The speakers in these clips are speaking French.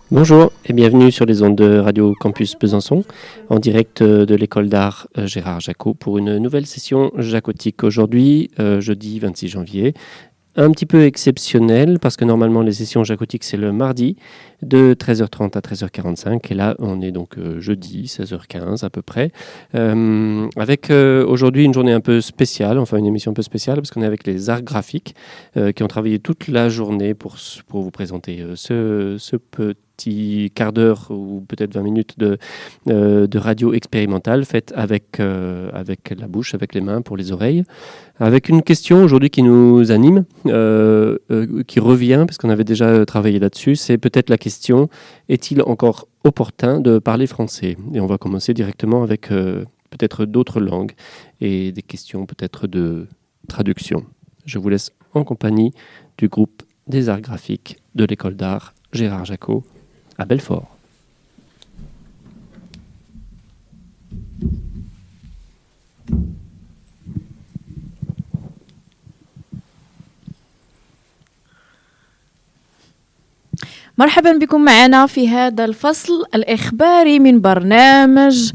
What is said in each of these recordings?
Bonjour et bienvenue sur les ondes de Radio Campus Besançon, en direct de l'école d'art Gérard Jacot pour une nouvelle session jacotique. Aujourd'hui, jeudi 26 janvier, un petit peu exceptionnel parce que normalement les sessions jacotiques c'est le mardi de 13h30 à 13h45 et là on est donc jeudi 16h15 à peu près avec aujourd'hui une journée un peu spéciale, enfin une émission un peu spéciale parce qu'on est avec les arts graphiques qui ont travaillé toute la journée pour vous présenter ce petit quart d'heure ou peut-être 20 minutes de radio expérimentale faite avec la bouche, avec les mains pour les oreilles. Avec une question aujourd'hui qui nous anime, qui revient, parce qu'on avait déjà travaillé là-dessus, c'est peut-être la question, est-il encore opportun de parler français ? Et on va commencer directement avec peut-être d'autres langues et des questions peut-être de traduction. Je vous laisse en compagnie du groupe des arts graphiques de l'école d'art Gérard Jacot à Belfort. مرحبا بكم معنا في هذا الفصل الإخباري من برنامج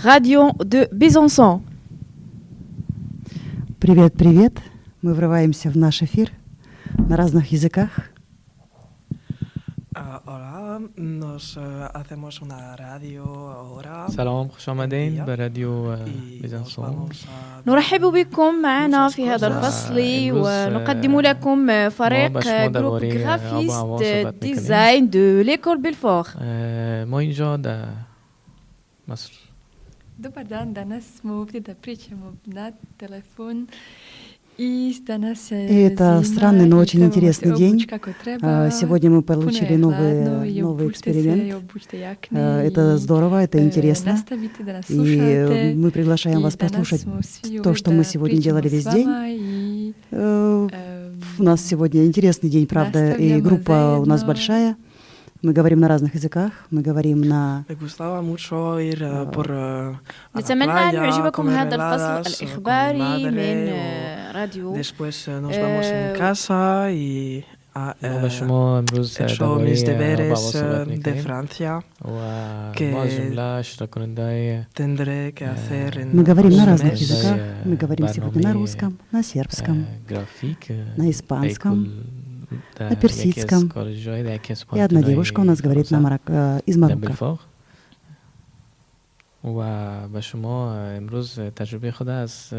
راديو دو بيزونسون. Привет. Мы врываемся в наш эфир на разных языках. Hola, nos hacemos una radio ahora. سلام خوش آمدین به رادیو بیزانسون. نرحب بكم معنا في هذا الفصل ونقدم لكم فريق جروب غرافيست ديزاين دو ليكول بلفور. ما اینجا در مصر. Dobar dan, danas smo ovdje da pričamo na telefon и это странный, но очень интересный день. Сегодня мы получили новый эксперимент. Это здорово, это интересно. И мы приглашаем вас послушать то, что мы сегодня делали весь день. У нас сегодня интересный день, правда, и группа у нас большая. Мы говорим на разных языках, мы говорим на... نتمنى أن يعجبكم هذا الفصل الإخباري من راديو. با شما امروز درباره ربع صحبت میکنیم و ما از جمله اشتراک کننده‌های Мы говорим на разных языках, мы говорим сегодня на русском, на сербском, на испанском, на персидском. И одна девушка у нас говорит из Марокко. و با شما امروز تجربه خود از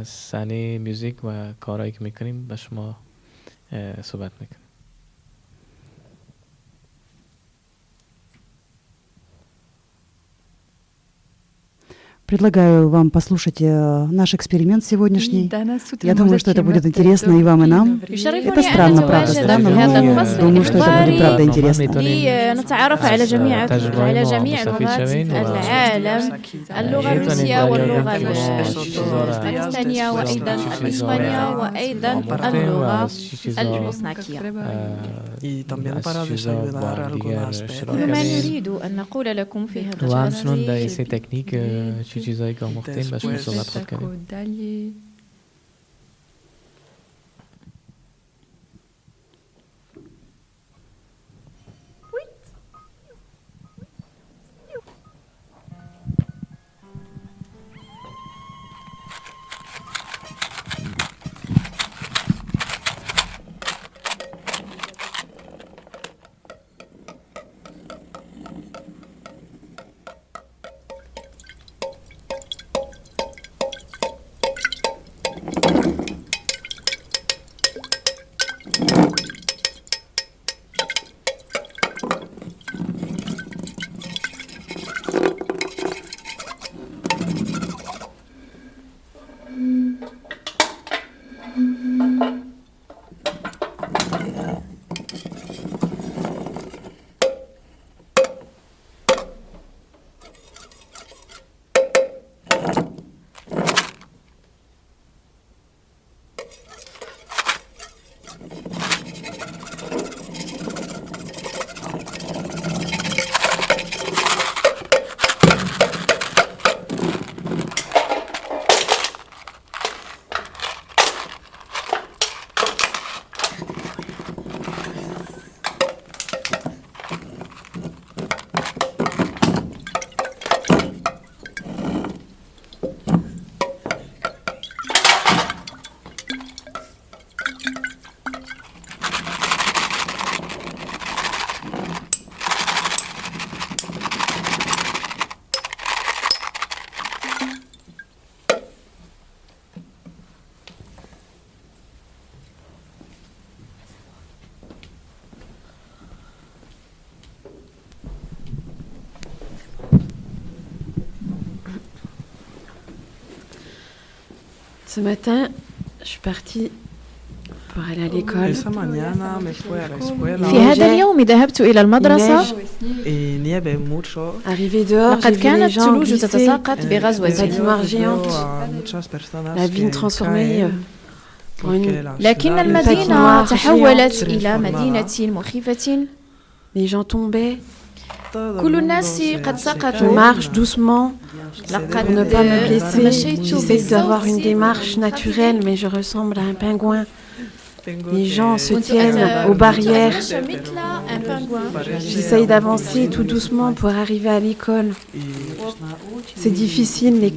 صحنه موزیک و کارهایی که میکنیم با شما صحبت میکنیم. Предлагаю вам послушать наш эксперимент сегодняшний. Я думаю, что это будет интересно и вам, и нам. Это странно, правда, странно, но думаю, что это будет, правда, интересно. نتعرف على جميع لغات العالم، اللغة الروسية واللغة الباكستانية وأيضا الإسبانية وأيضا اللغة البوسناكية. وما نريد أن نقول لكم في هذا الجزء چیزایی که آموختیم بهشون صحبت کنیم. Ce matin, je suis partie pour aller à l'école. Esa mañana me fui a la escuela. في هذا اليوم ذهبت إلى المدرسة. Y nieve mucho. Arrivé dehors, لقد j'ai vu les كانت gens الثلوج glisser. تتساقط بغزوة. patinoire géante. La ville transformée en une... لكن المدينة تحولت إلى مدينة مخيفة. Les gens tombaient. كل الناس قد Je سقطوا. marche doucement لقد pour ne pas me blesser. مشيت J'essaie d'avoir une بصوت démarche naturelle, mais je ressemble à un pingouin. Les gens se كنت tiennent aux barrières. أتمشى مثل un pingouin. J'essaye d'avancer tout doucement pour arriver à l'école. C'est difficile,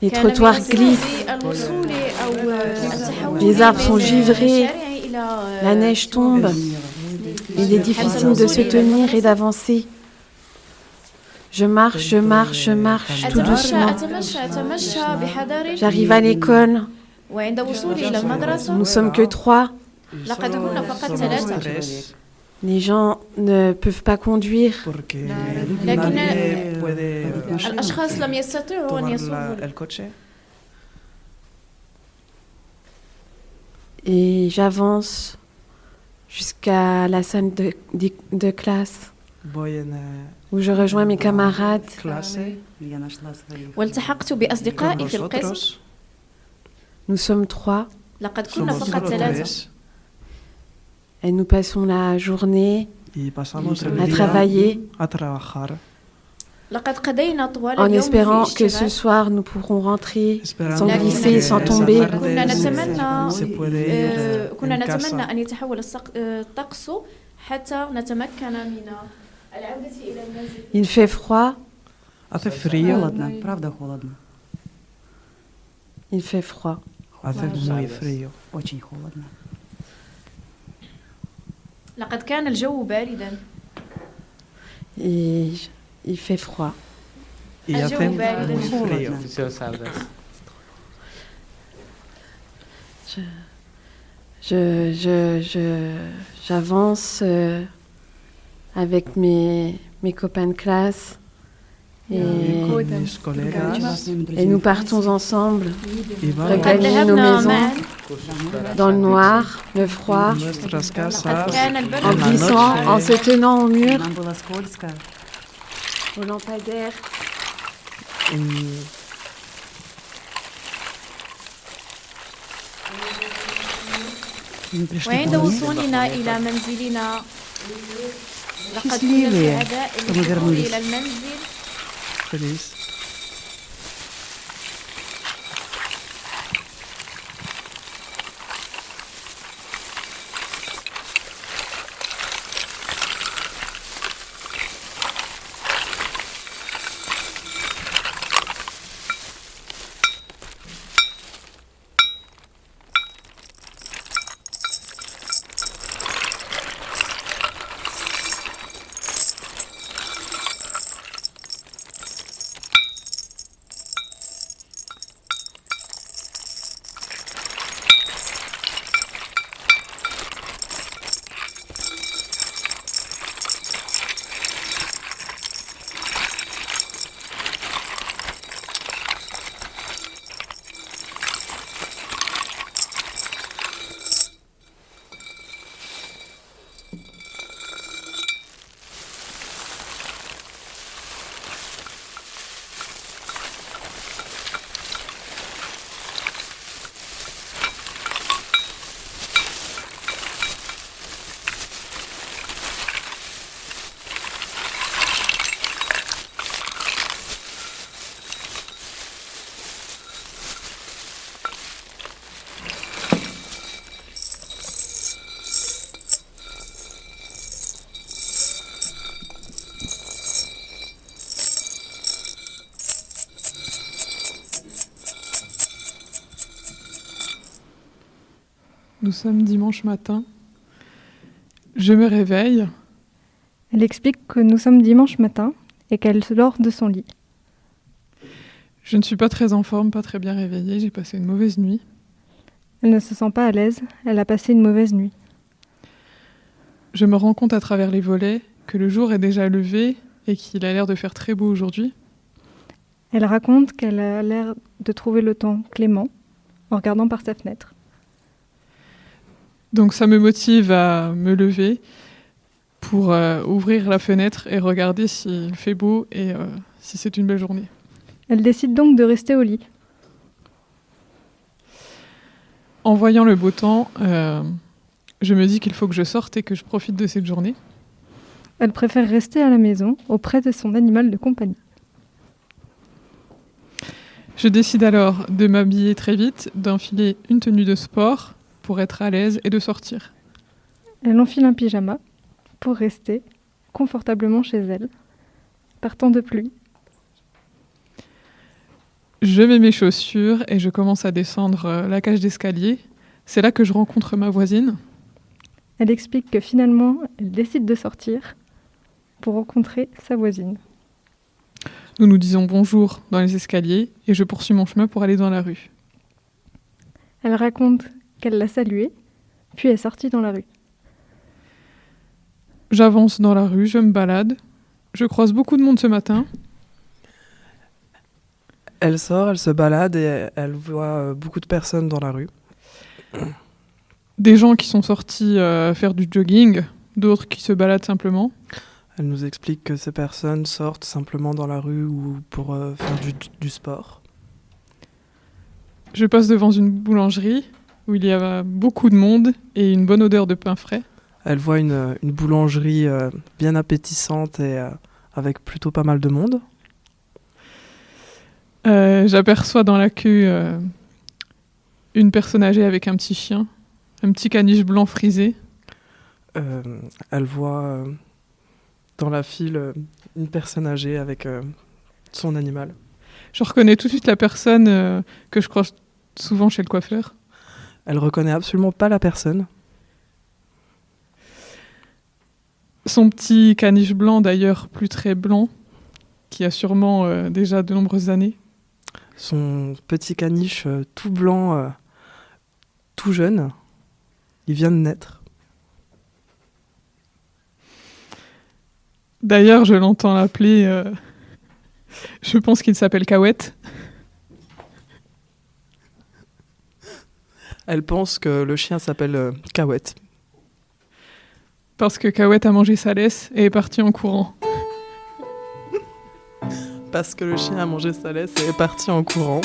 les trottoirs glissent, les arbres sont givrés, la neige tombe. Il est difficile de se tenir et d'avancer. Je marche tout doucement. J'arrive à l'école. وعند وصولي إلى المدرسة Nous sommes que 3. لقد كنا فقط 3. Les gens ne peuvent pas conduire. لكن الأشخاص لم يستطيعوا أن يسوقوا. Et j'avance jusqu'à la salle de classe où je rejoins mes camarades. والتحقت بأصدقائي في القسم. Nous sommes 3 لقد كنا فقط 3. et nous passons la journée à travailler لقد قضينا طوال en اليوم espérant في que ce اشتغال. soir nous pourrons rentrer sans glisser et sans tomber. كنا نتمنى أن يتحول الطقس حتى نتمكن من العودة إلى المنزل. Il fait froid. Hace frío. Холодно, правда холодно. Il fait froid. Hace muy frío. Очень холодно. لقد كان الجو باردا. Et il fait froid. Y hace muy frío. J'avance avec mes copains de classe et nous partons ensemble regagner nos maisons dans le noir, le froid, en glissant, en se tenant au mur, Нам было скользко. au lampadaire. Мы пришли وعند домой. وصولنا إلى منزلنا لقد كنا Счастливые, سعداء что мы بالدخول вернулись. إلى المنزل. Feliz. Nous sommes dimanche matin. Je me réveille. Elle explique que nous sommes dimanche matin et qu'elle dort de son lit. Je ne suis pas très en forme, pas très bien réveillée. J'ai passé une mauvaise nuit. Elle ne se sent pas à l'aise. Elle a passé une mauvaise nuit. Je me rends compte à travers les volets que le jour est déjà levé et qu'il a l'air de faire très beau aujourd'hui. Elle raconte qu'elle a l'air de trouver le temps clément. en regardant par sa fenêtre. Donc ça me motive à me lever pour ouvrir la fenêtre et regarder s'il fait beau et si c'est une belle journée. Elle décide donc de rester au lit. En voyant le beau temps, je me dis qu'il faut que je sorte et que je profite de cette journée. Elle préfère rester à la maison, auprès de son animal de compagnie. Je décide alors de m'habiller très vite, d'enfiler une tenue de sport pour être à l'aise et de sortir. Elle enfile un pyjama pour rester confortablement chez elle, par temps de pluie. Je mets mes chaussures et je commence à descendre la cage d'escalier. C'est là que je rencontre ma voisine. Elle explique que finalement, elle décide de sortir pour rencontrer sa voisine. Nous nous disons bonjour dans les escaliers et je poursuis mon chemin pour aller dans la rue. Elle raconte qu'elle l'a saluée, puis est sortie dans la rue. J'avance dans la rue, je me balade. Je croise beaucoup de monde ce matin. Elle sort, elle se balade et elle voit beaucoup de personnes dans la rue. Des gens qui sont sortis faire du jogging, d'autres qui se baladent simplement. Elle nous explique que ces personnes sortent simplement dans la rue ou pour faire du sport. Je passe devant une boulangerie où il y a beaucoup de monde et une bonne odeur de pain frais. Elle voit une boulangerie bien appétissante et avec plutôt pas mal de monde. J'aperçois dans la queue une personne âgée avec un petit chien, un petit caniche blanc frisé. Elle voit dans la file une personne âgée avec son animal. Je reconnais tout de suite la personne que je croise souvent chez le coiffeur. Elle reconnaît absolument pas la personne. Son petit caniche blanc, d'ailleurs plus très blanc, qui a sûrement déjà de nombreuses années. Son petit caniche tout blanc, tout jeune, il vient de naître. D'ailleurs, je l'entends l'appeler, je pense qu'il s'appelle Cahouette. Elle pense que le chien s'appelle Cahouette. Parce que Cahouette a mangé sa laisse et est parti en courant. Parce que le chien a mangé sa laisse et est parti en courant.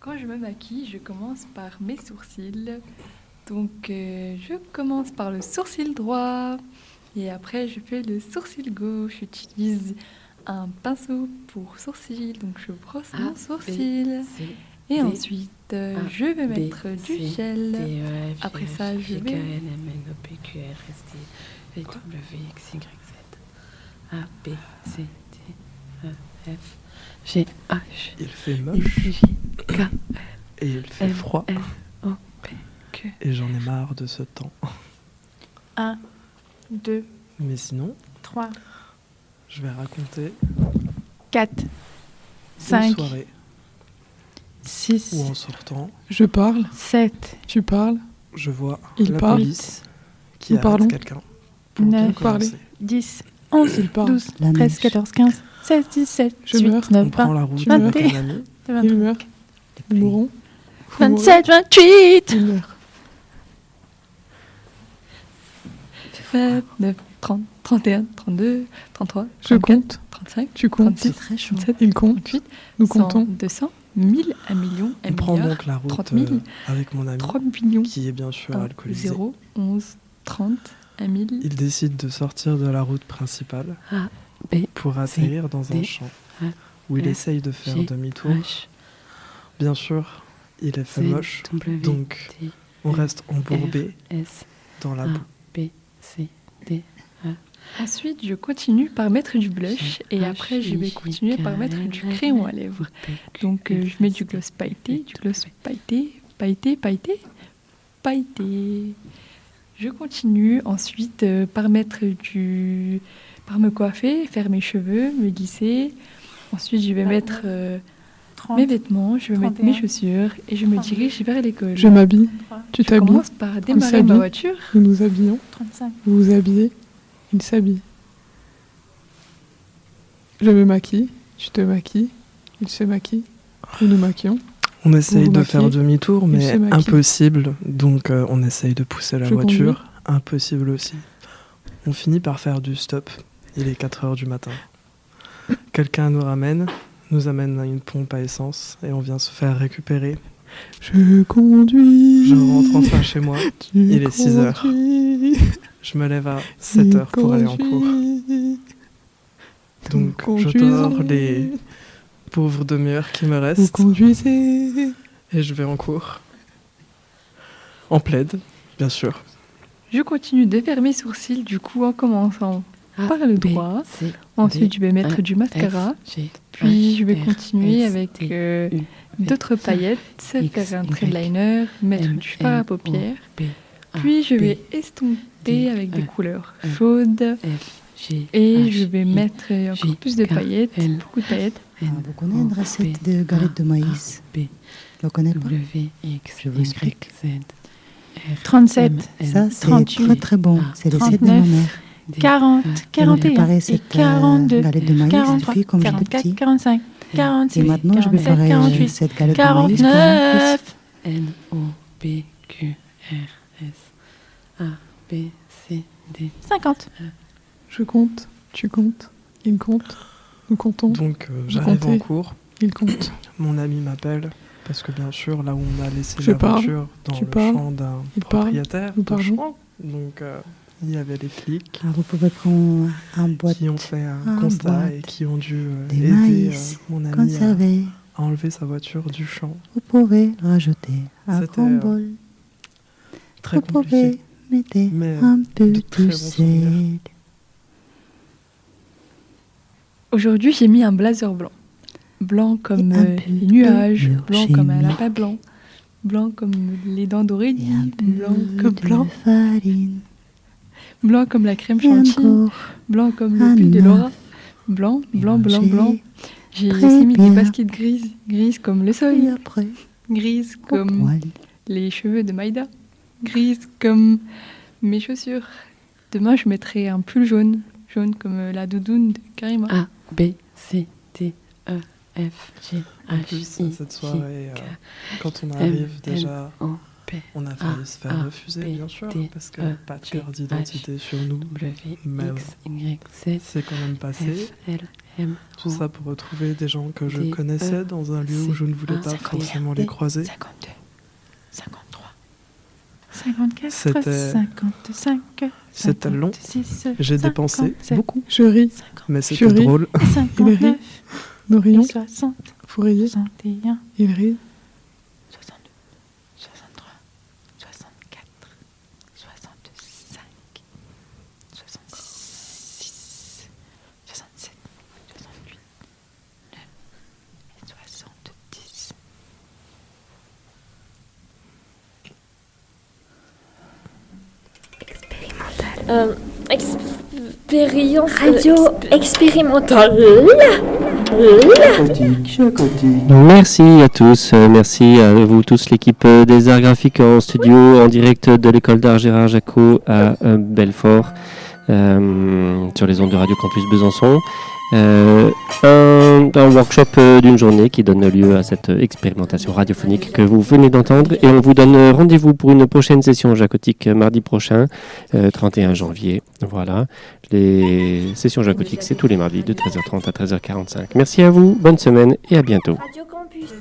Quand je me maquille, je commence par mes sourcils. Donc, je commence par le sourcil droit. Et après, je fais le sourcil gauche. J'utilise un pinceau pour sourcil, donc je brosse mon sourcil. Et ensuite, je vais mettre du gel. Après ça, je vais... A, B, C, D, E, F, G, H. Il fait moche. Et il fait froid. O, P, Q. Et j'en ai marre de ce temps. 1, 2, Mais sinon, 3, je vais raconter 4, deux 5, soirées 6, où en sortant, Je parle, 7, tu parles, je vois Il la parle. police qui Nous parlons. arrête quelqu'un. Pour bien 9, commencer. 10, 11, Il parle. 12, La 13, neige. 14, 15, 16, 17, Je 18, meurs. 9, On prend 20, la route Tu meurs. avec un ami. il 22, meurt, nous mourrons. Vous 27, 28, mourrez. Il meurt. 29, 30, 31, 32, 33, Je 34, compte, 35, tu comptes, 36, Très chaud. 37, il compte, 38, nous 100, comptons. 200, 1000, 1 million, 1 On prend milliard, donc la route 30 000, avec mon ami 3 millions, qui est bien sûr 1, alcoolisé. 0, 11, 30, 1 000. Il décide de sortir de la route principale A, B, pour atterrir dans un D, champ A, où il F, essaye de faire G, demi-tour. H, Bien sûr, il est fait C, moche, W, donc T, on reste embourbé S, dans la A, boue. B, C, D, Ensuite, je continue par mettre du blush et après, je vais continuer par mettre du crayon à lèvres. Donc, je mets du gloss pailleté, pailleté. Je continue ensuite par par me coiffer, faire mes cheveux, me lisser. Ensuite, je vais mettre mes vêtements, je vais mettre mes 31, chaussures et je me dirige vers l'école. Je m'habille, tu Je t'habilles, commence par démarrer s'habille. ma voiture. nous nous habillons, 35, vous vous habillez, il s'habille. Je me maquille, tu te maquilles, il se maquille, nous nous maquillons. On essaye vous de faire maquillez, demi-tour, il mais se maquille. impossible. Donc on essaye de pousser la Je voiture. Impossible aussi. On finit par faire du stop. Il est 4h du matin. Quelqu'un nous amène à une pompe à essence et on vient se faire récupérer. Je conduis. Je rentre enfin chez moi. tu Il est 6 heures. conduis, Je me lève à 7h pour aller en cours. Donc je dors les pauvres demi-heures qui me Vous restent conduisez. et je vais en cours. En plaid, bien sûr. Je continue de faire mes sourcils, du coup, en commençant A, par le B, droit. C, Ensuite, D, je vais mettre E, du mascara. F, G, Puis, H, je vais R, continuer S, avec T, U, d'autres V, paillettes, X, faire un Y, trait de liner, mettre M, du fard N, à paupières. O, P, A, Puis, je B, vais estomper D, avec des E, couleurs E, chaudes. F, G, Et H, je vais I, mettre encore J, plus de K, paillettes, L, beaucoup de paillettes. Ah, N, vous connaissez une O, recette P, de galettes de A, maïs? B, Vous ne connaissez pas? W, X, Je vous Y, explique. Z, R, 37, M, N, Ça, c'est 38, très très bon. A, C'est recette de ma 39, mère. D, 40, Elle m'a 41, préparé et cette 42, galette de maïs 43, depuis comme j'étais 44, petit. 45, Et 46, maintenant, je vais 47, faire 48, cette galette de maïs pour mon fils. 49. N, O, P, Q, R, S, A, B, C, D. 50. Je compte, tu comptes, il compte, nous comptons, Donc j'arrive en comptez. cours. il compte. Mon ami m'appelle parce que bien sûr, là où on a laissé Je la parle, voiture dans tu le parles, champ d'un il parle, propriétaire nous de parlons. champ, donc il y avait les flics Ah, vous pouvez prendre un boîte qui ont fait un un constat boîte et qui ont dû de aider maïs mon ami conservé. à enlever sa voiture du champ. Vous pouvez rajouter un C'était, grand bol. Très Vous compliqué. pouvez mettre Mais un peu de très de bons souvenirs. sel. Aujourd'hui, j'ai mis un blazer blanc. Blanc comme Et un peu les nuages, de blanc comme un chimie. lapin blanc, blanc comme les dents Et un d'Aurélie, peu blanc comme de blanc, farine. blanc comme la crème Et chantilly, encore blanc comme un le pull de œuf. Laura, blanc, blanc, blanc, blanc. Mélangez. J'ai Très aussi mis des bien. baskets grises, grises comme le Et soleil, après, grises au comme poil. les cheveux de Maïda, grises comme mes chaussures. Demain, je mettrai un pull jaune, jaune comme la doudoune de Karima. A, B, C, D, E, F, G, En H, plus, I, cette J, soirée, K, quand on M, arrive N, déjà, O, P, on a failli se faire A, refuser, B, bien sûr, D, parce que E, pas de G, carte d'identité sur nous. W, Mais X, Y, Z, c'est quand même passé. F, L, M, Tout ça pour retrouver des gens que je D, connaissais E, dans un lieu où je ne voulais C, pas 51, forcément les croiser. 52, 53, 54, 55, c'était long. J'ai dépensé beaucoup. Je ris. Mais c'était drôle. 59, nous rions. 60, Vous riez. 61, Il rit. 62, 63, 64, 65, 66, 67, 68, 9 et 70. Expérience radio expérimentale. Merci à tous, merci à vous tous, l'équipe des arts graphiques en studio, en direct de l'école d'art Gérard Jacot à Belfort, sur les ondes de Radio Campus Besançon. Un workshop d'une journée qui donne lieu à cette expérimentation radiophonique que vous venez d'entendre, et on vous donne rendez-vous pour une prochaine session jacotique mardi prochain, 31 janvier. Voilà, les sessions jacotiques c'est tous les mardis de 13h30 à 13h45. Merci à vous, bonne semaine et à bientôt. Radio Campus.